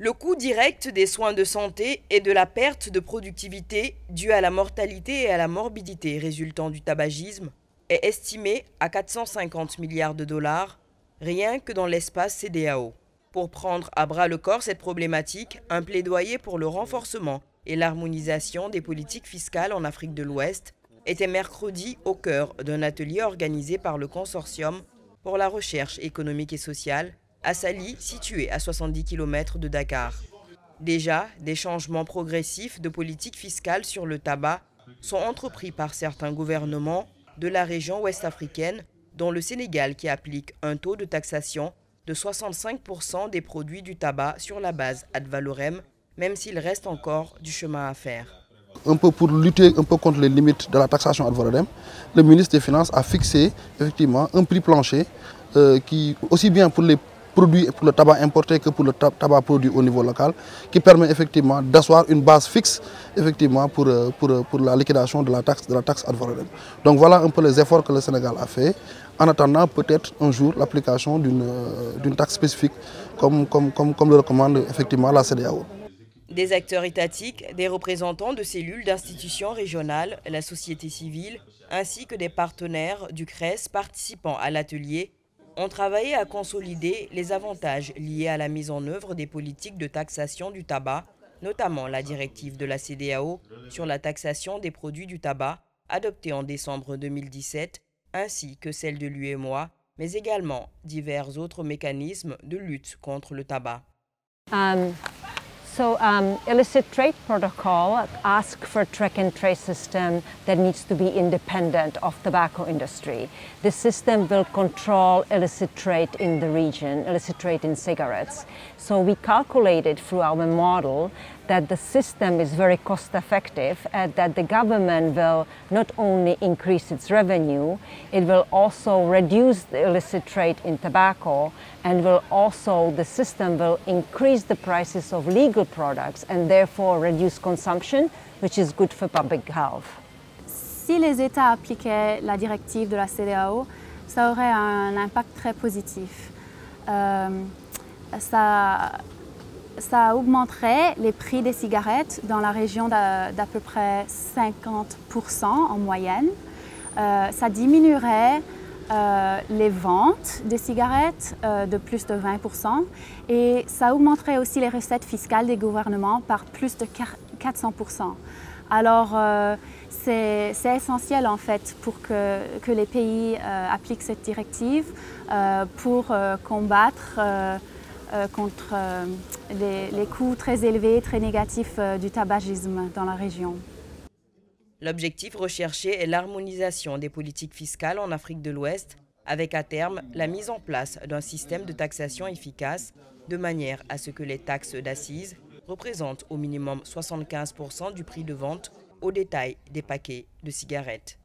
Le coût direct des soins de santé et de la perte de productivité due à la mortalité et à la morbidité résultant du tabagisme est estimé à 450 milliards de dollars, rien que dans l'espace CEDEAO. Pour prendre à bras le corps cette problématique, un plaidoyer pour le renforcement et l'harmonisation des politiques fiscales en Afrique de l'Ouest était mercredi au cœur d'un atelier organisé par le Consortium pour la recherche économique et sociale à Sali, situé à 70 km de Dakar. Déjà, des changements progressifs de politique fiscale sur le tabac sont entrepris par certains gouvernements de la région ouest-africaine, dont le Sénégal qui applique un taux de taxation de 65% des produits du tabac sur la base ad valorem, même s'il reste encore du chemin à faire. Un peu pour lutter un peu contre les limites de la taxation ad valorem, le ministre des Finances a fixé effectivement un prix plancher qui, aussi bien pour les produits pour le tabac importé que pour le tabac produit au niveau local, qui permet effectivement d'asseoir une base fixe effectivement pour la liquidation de la taxe ad valorem. Donc voilà un peu les efforts que le Sénégal a fait, en attendant peut-être un jour l'application d'une taxe spécifique comme le recommande effectivement la CEDEAO. Des acteurs étatiques, des représentants de cellules d'institutions régionales, la société civile, ainsi que des partenaires du CRES participant à l'atelier ont travaillé à consolider les avantages liés à la mise en œuvre des politiques de taxation du tabac, notamment la directive de la CEDEAO sur la taxation des produits du tabac, adoptée en décembre 2017, ainsi que celle de l'UEMOA, mais également divers autres mécanismes de lutte contre le tabac. Illicit trade protocol asks for a track and trace system that needs to be independent of tobacco industry. This system will control illicit trade in the region, illicit trade in cigarettes. So we calculated through our model that the system is very cost effective and that the government will not only increase its revenue, it will also reduce the illicit trade in tobacco, and the system will increase the prices of legal products and therefore reduce consumption, which is good for public health. Si les États appliquaient la directive de la CEDEAO, ça aurait un impact très positif. Ça augmenterait les prix des cigarettes dans la région d'à peu près 50% en moyenne. Ça diminuerait les ventes des cigarettes de plus de 20% et ça augmenterait aussi les recettes fiscales des gouvernements par plus de 400%. Alors c'est essentiel en fait pour que les pays appliquent cette directive pour combattre contre les coûts très élevés, très négatifs du tabagisme dans la région. L'objectif recherché est l'harmonisation des politiques fiscales en Afrique de l'Ouest, avec à terme la mise en place d'un système de taxation efficace, de manière à ce que les taxes d'assises représentent au minimum 75% du prix de vente au détail des paquets de cigarettes.